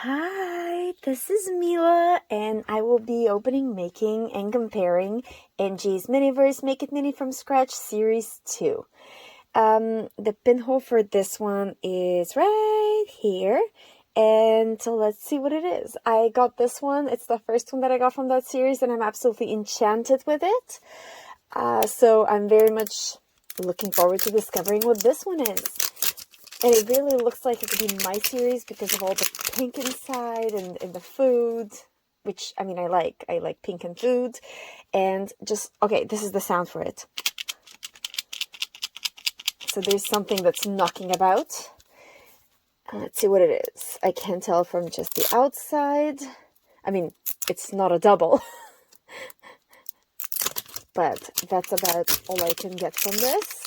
Hi, this is Mila, and I will be opening, making, and comparing NG's Miniverse Make It Mini from Scratch Series 2. The pinhole for this one is right here, and so let's see what it is. I got this one. It's the first one that I got from that series, and I'm absolutely enchanted with it. So I'm very much looking forward to discovering what this one is. And it really looks like it could be my series because of all the pink inside and the food, which, I mean, I like pink and food. And just, okay, this is the sound for it. So there's something that's knocking about. And let's see what it is. I can't tell from just the outside. I mean, it's not a double. But that's about all I can get from this.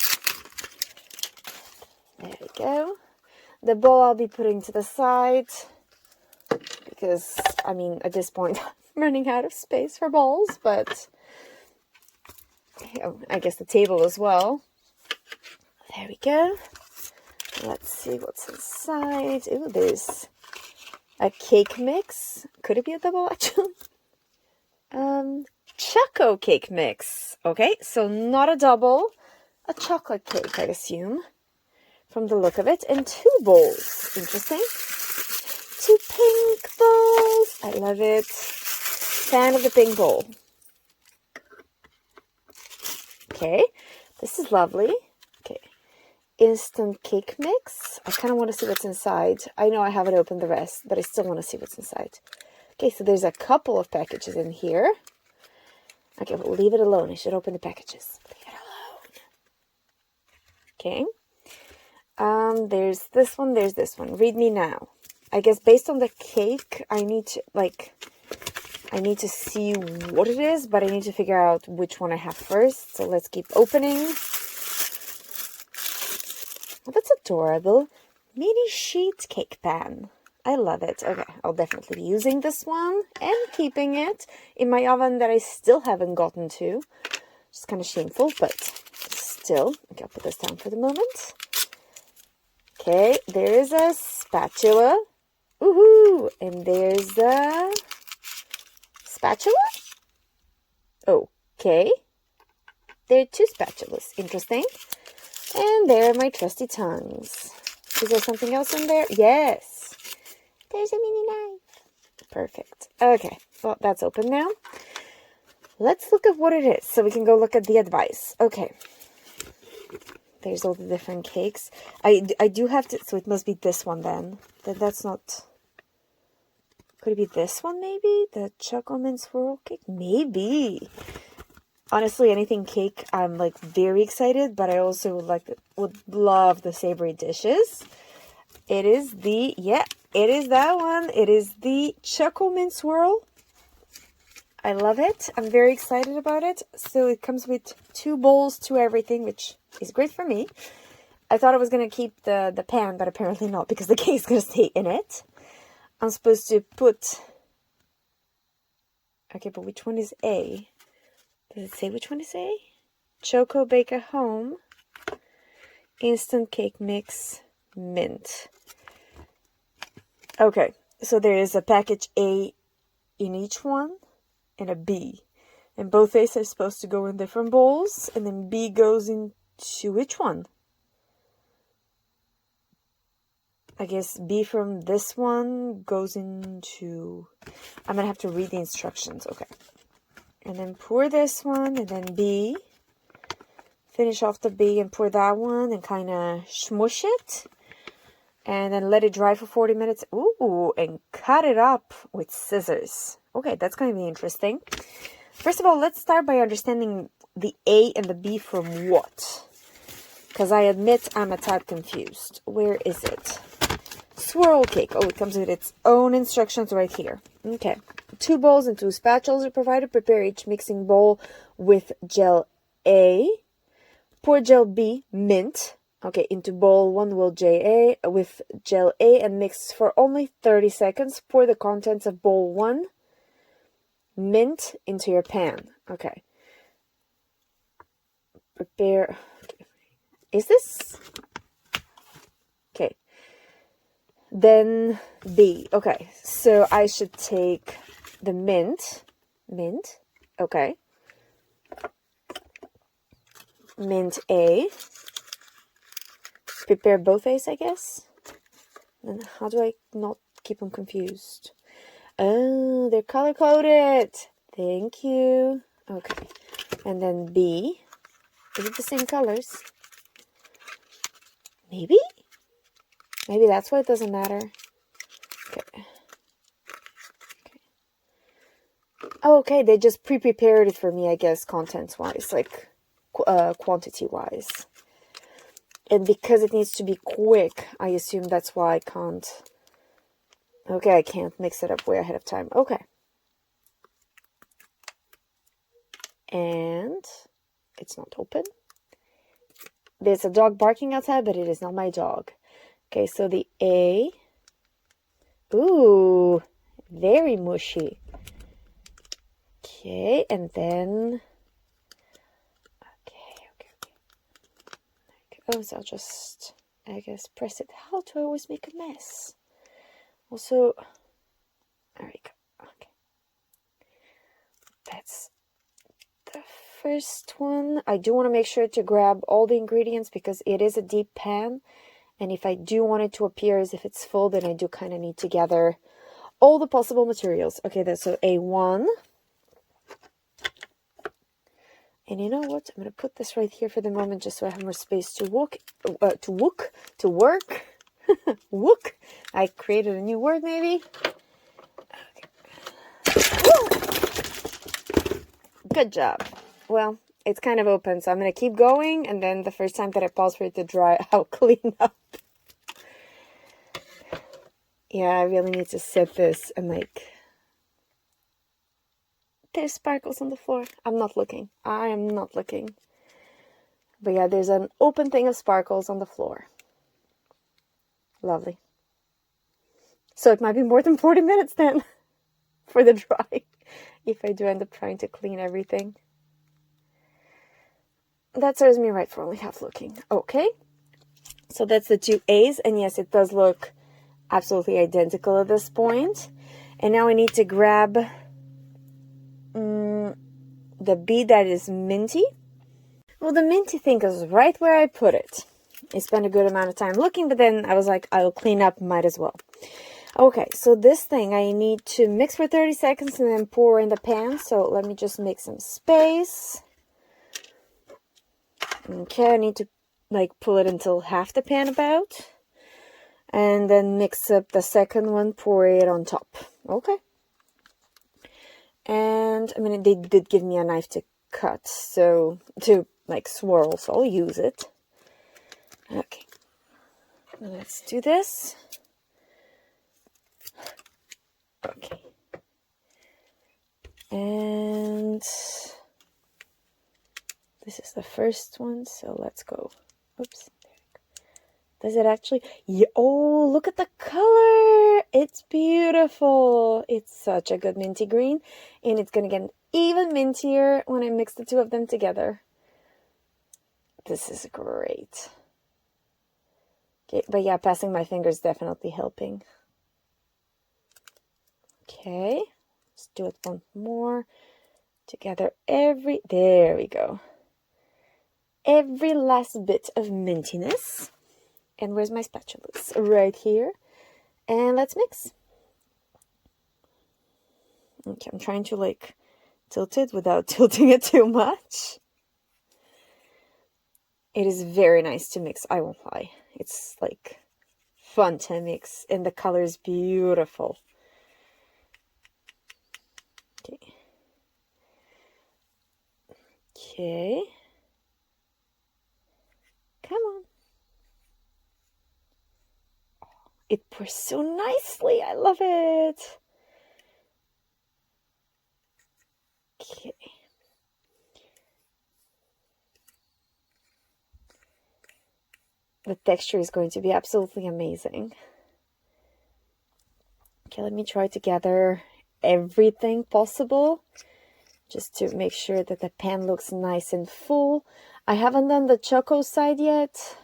There we go. The bowl I'll be putting to the side because, I mean, at this point, I'm running out of space for bowls, but I guess the table as well. There we go. Let's see what's inside. Ooh, there's a cake mix. Could it be a double, actually? Choco cake mix. Okay, so not a double. A chocolate cake, I assume. From the look of it, and 2 bowls. Interesting. 2 pink bowls. I love it. Fan of the pink bowl. Okay, this is lovely. Okay, instant cake mix. I kind of want to see what's inside. I know I haven't opened the rest, but I still want to see what's inside. Okay, so there's a couple of packages in here. Okay, we'll leave it alone. I should open the packages. Leave it alone. Okay. There's this one, there's this one. Read me now. I guess based on the cake, I need to see what it is, but I need to figure out which one I have first. So let's keep opening. Oh, that's adorable. Mini sheet cake pan. I love it. Okay, I'll definitely be using this one and keeping it in my oven that I still haven't gotten to. It's kind of shameful, but still. Okay, I'll put this down for the moment. Okay, there is a spatula. Woohoo! And there's a spatula? Okay. There are 2 spatulas. Interesting. And there are my trusty tongs. Is there something else in there? Yes. There's a mini knife. Perfect. Okay, well, that's open now. Let's look at what it is so we can go look at the advice. Okay. There's all the different cakes. I do have to... So it must be this one then. That's not... Could it be this one maybe? The Choco and Swirl cake? Maybe. Honestly, anything cake, I'm like very excited. But I also would love the savory dishes. It is the... Yeah, it is that one. It is the Choco and Swirl. I love it. I'm very excited about it. So it comes with 2 bowls, 2 everything, which is great for me. I thought I was going to keep the pan, but apparently not, because the cake's going to stay in it. I'm supposed to put... Okay, but which one is A? Does it say which one is A? Choco Bake at Home. Instant Cake Mix. Mint. Okay, so there is a package A in each one. And a B. And both A's are supposed to go in different bowls. And then B goes into which one? I guess B from this one goes into... I'm going to have to read the instructions. Okay. And then pour this one. And then B. Finish off the B and pour that one. And kind of smush it. And then let it dry for 40 minutes. Ooh, and cut it up with scissors. Okay, that's going to be interesting. First of all, let's start by understanding the A and the B from what. Because I admit I'm a tad confused. Where is it? Swirl cake. Oh, it comes with its own instructions right here. Okay. 2 bowls and 2 spatulas are provided. Prepare each mixing bowl with gel A. Pour gel B, mint. Okay, into bowl 1 with gel A and mix for only 30 seconds. Pour the contents of bowl 1, mint, into your pan. Okay. Prepare. Is this? Okay. Then B. Okay, so I should take the mint. Mint. Okay. Mint A. Prepare both A's, I guess. And how do I not keep them confused? Oh, they're color-coded. Thank you. Okay. And then B. Is it the same colors? Maybe? Maybe that's why it doesn't matter. Okay. Oh, okay, they just pre-prepared it for me, I guess, contents-wise, like quantity-wise. And because it needs to be quick, I assume that's why I can't. Okay, I can't mix it up way ahead of time. Okay. And it's not open. There's a dog barking outside, but it is not my dog. Okay, so the A. Ooh, very mushy. Okay, and then. Okay. Oh, so I'll just, I guess, press it. How do I always make a mess? Also, there we go. Okay. That's the first one. I do want to make sure to grab all the ingredients because it is a deep pan. And if I do want it to appear as if it's full, then I do kind of need to gather all the possible materials. Okay, that's so A1. And you know what? I'm going to put this right here for the moment just so I have more space to work. Wook. I created a new word, maybe. Okay. Good job. Well, it's kind of open, so I'm going to keep going. And then the first time that I pause for it to dry, I'll clean up. Yeah, I really need to set this and like... There's sparkles on the floor. I'm not looking. I am not looking. But yeah, there's an open thing of sparkles on the floor. Lovely. So it might be more than 40 minutes then for the dry. If I do end up trying to clean everything. That serves me right for only half looking. Okay. So that's the two A's. And yes, it does look absolutely identical at this point. And now I need to grab... the B that is minty. Well, the minty thing is right where I put it. I spent a good amount of time looking, but then I was like, I'll clean up, might as well. Okay, so this thing I need to mix for 30 seconds and then pour in the pan. So let me just make some space. Okay, I need to like pull it until half the pan about. And then mix up the second one, pour it on top. Okay. And, I mean, they did give me a knife to cut, so, to, like, swirl, so I'll use it. Okay. Now let's do this. Okay. And this is the first one, so let's go. Oops. Does it actually... Yeah, oh, look at the color! It's beautiful! It's such a good minty green. And it's going to get even mintier when I mix the two of them together. This is great. Okay, but yeah, passing my fingers definitely helping. Okay, let's do it once more. Together there we go. Every last bit of mintiness. And where's my spatula? It's right here. And let's mix. Okay, I'm trying to like tilt it without tilting it too much. It is very nice to mix, I won't lie. It's like fun to mix and the color is beautiful. Okay. Okay. Come on. It pours so nicely. I love it. Okay. The texture is going to be absolutely amazing. Okay, let me try to gather everything possible just to make sure that the pan looks nice and full. I haven't done the Choco side yet,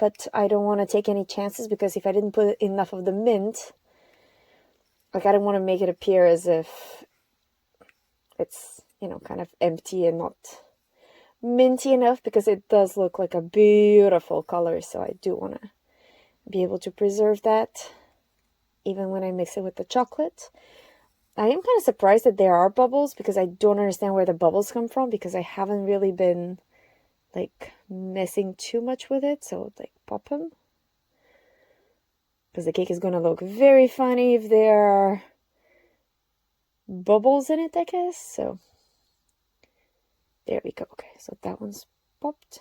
but I don't want to take any chances because if I didn't put enough of the mint, like I don't want to make it appear as if it's, you know, kind of empty and not minty enough, because it does look like a beautiful color. So I do want to be able to preserve that even when I mix it with the chocolate. I am kind of surprised that there are bubbles because I don't understand where the bubbles come from, because I haven't really been like messing too much with it. So like pop them, because the cake is going to look very funny if there are bubbles in it, I guess. So there we go. Okay, so that one's popped.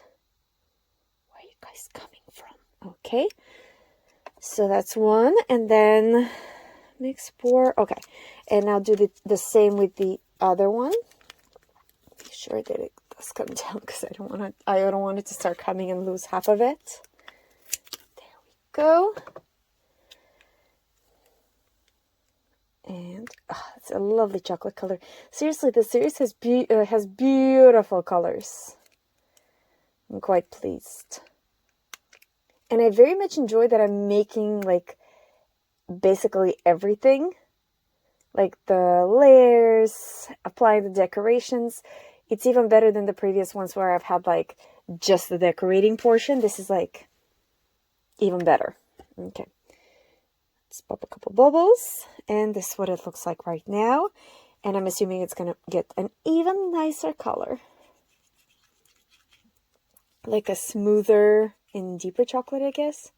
Where are you guys coming from? Okay, so that's one. And then mix pour. Okay, and I'll do the same with the other one. Make sure that it does come down, because I don't want it to start coming and lose half of it. There we go. And it's a lovely chocolate color. Seriously, the series has beautiful colors. I'm quite pleased. And I very much enjoy that I'm making like basically everything. Like the layers, applying the decorations. It's even better than the previous ones where I've had like just the decorating portion. This is like even better. Okay. Let's pop a couple bubbles, and this is what it looks like right now. And I'm assuming it's going to get an even nicer color. Like a smoother and deeper chocolate, I guess.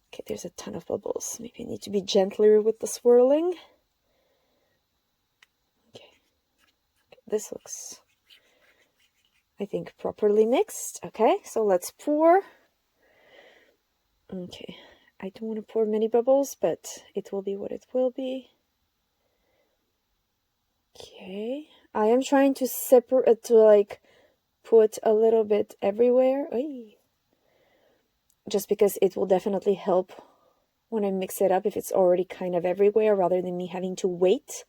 Okay, there's a ton of bubbles. Maybe I need to be gentler with the swirling. Okay. This looks, I think, properly mixed. Okay, so let's pour. Okay, I don't want to pour many bubbles, but it will be what it will be. Okay, I am trying to separate, to like put a little bit everywhere. Oy. Just because it will definitely help when I mix it up if it's already kind of everywhere, rather than me having to wait.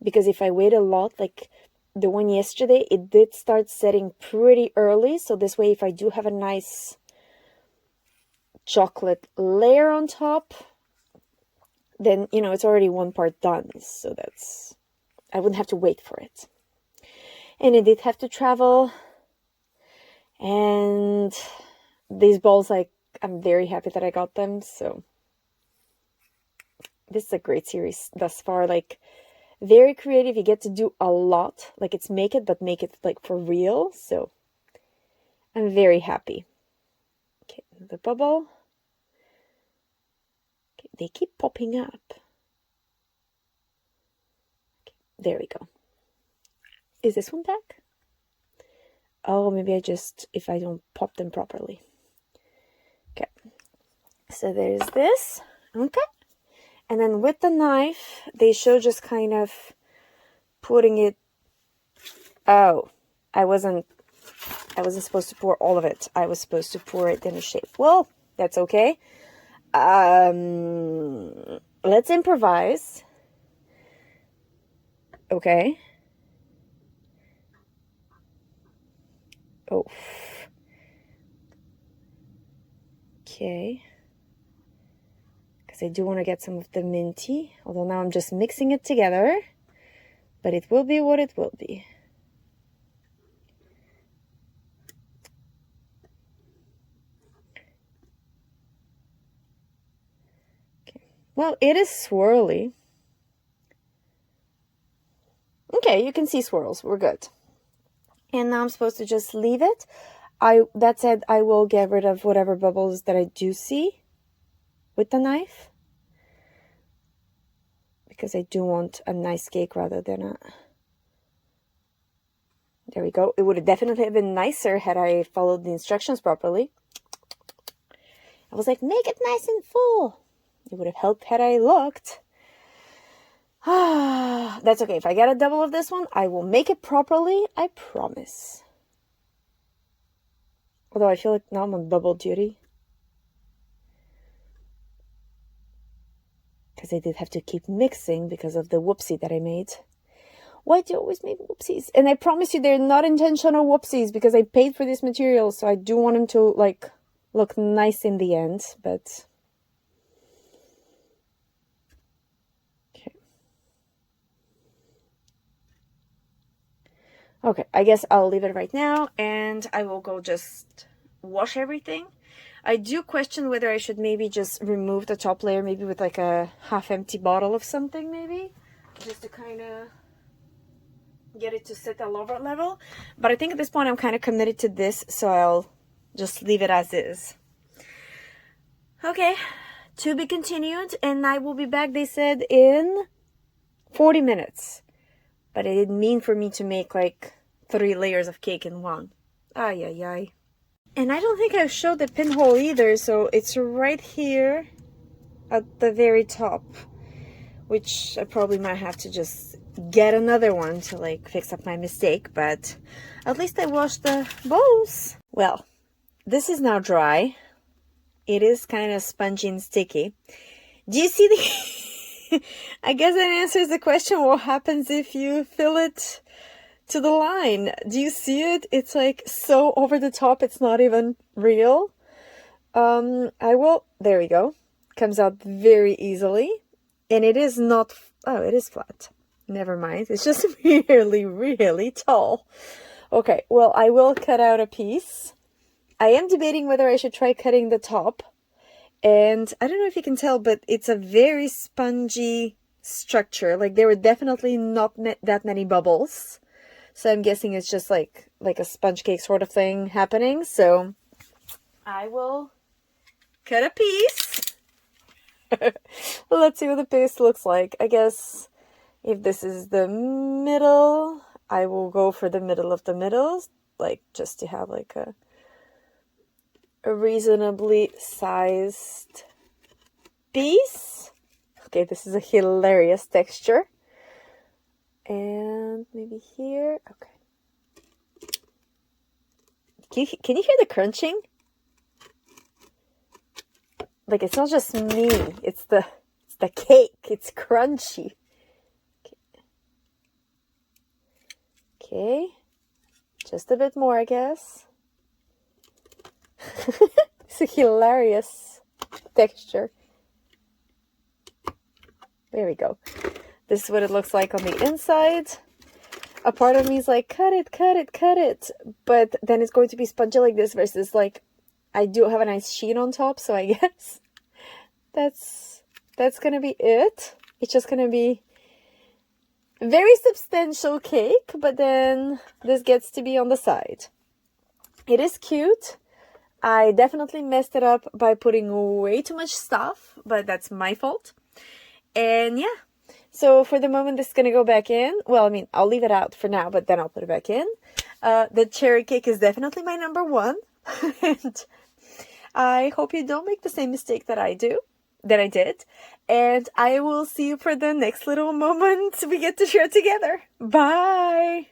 Because if I wait a lot, like the one yesterday, it did start setting pretty early. So this way, if I do have a nice chocolate layer on top, then, you know, it's already one part done. So that's, I wouldn't have to wait for it. And it did have to travel. And these balls, like, I'm very happy that I got them. So this is a great series thus far. Like, very creative. You get to do a lot. Like, it's make it, but make it like for real. So I'm very happy. Okay, the bubble. Okay, they keep popping up. Okay, there we go. Is this one back? Oh, maybe I just, if I don't pop them properly. Okay, so there's this. Okay, and then with the knife, they show just kind of putting it. Oh, I wasn't supposed to pour all of it. I was supposed to pour it in a shape. Well, that's okay. Let's improvise. Okay. Oh. Okay. Because I do want to get some of the minty. Although now I'm just mixing it together. But it will be what it will be. Okay. Well, it is swirly. Okay, you can see swirls. We're good. And now I'm supposed to just leave it. That said, I will get rid of whatever bubbles that I do see with the knife. Because I do want a nice cake rather than a... There we go. It would have definitely been nicer had I followed the instructions properly. I was like, make it nice and full. It would have helped had I looked. That's okay. If I get a double of this one, I will make it properly. I promise. Although I feel like now I'm on double duty. Because I did have to keep mixing because of the whoopsie that I made. Why do you always make whoopsies? And I promise you they're not intentional whoopsies because I paid for this material, so I do want them to like look nice in the end, but okay, I guess I'll leave it right now and I will go just wash everything. I do question whether I should maybe just remove the top layer, maybe with like a half-empty bottle of something, maybe, just to kind of get it to sit at lower level. But I think at this point I'm kind of committed to this, so I'll just leave it as is. Okay, to be continued, and I will be back, they said, in 40 minutes. But it didn't mean for me to make like 3 layers of cake in one. Ay, ay, ay. And I don't think I showed the pinhole either, so it's right here at the very top, which I probably might have to just get another one to like fix up my mistake, but at least I washed the bowls. Well, this is now dry. It is kind of spongy and sticky. Do you see the... I guess that answers the question, what happens if you fill it to the line? Do you see it? It's like so over the top, it's not even real. There we go. Comes out very easily. And it is not, oh, it is flat. Never mind. It's just really, really tall. Okay, well, I will cut out a piece. I am debating whether I should try cutting the top. And I don't know if you can tell, but it's a very spongy structure. Like there were definitely not that many bubbles. So I'm guessing it's just like a sponge cake sort of thing happening. So I will cut a piece. Let's see what the paste looks like. I guess if this is the middle, I will go for the middle of the middles. Like just to have like a reasonably sized piece. Okay, this is a hilarious texture. And maybe here. Okay. Can you hear the crunching? Like it's not just me. It's the cake. It's crunchy. Okay. Just a bit more, I guess. It's a hilarious texture. There we go. This is what it looks like on the inside. A part of me is like, cut it, cut it, cut it. But then it's going to be spongy like this versus like, I do have a nice sheen on top. So I guess that's going to be it. It's just going to be very substantial cake. But then this gets to be on the side. It is cute. I definitely messed it up by putting way too much stuff, but that's my fault. And yeah, so for the moment, this is going to go back in. Well, I mean, I'll leave it out for now, but then I'll put it back in. The cherry cake is definitely my number one. And I hope you don't make the same mistake that I did. And I will see you for the next little moment we get to share together. Bye!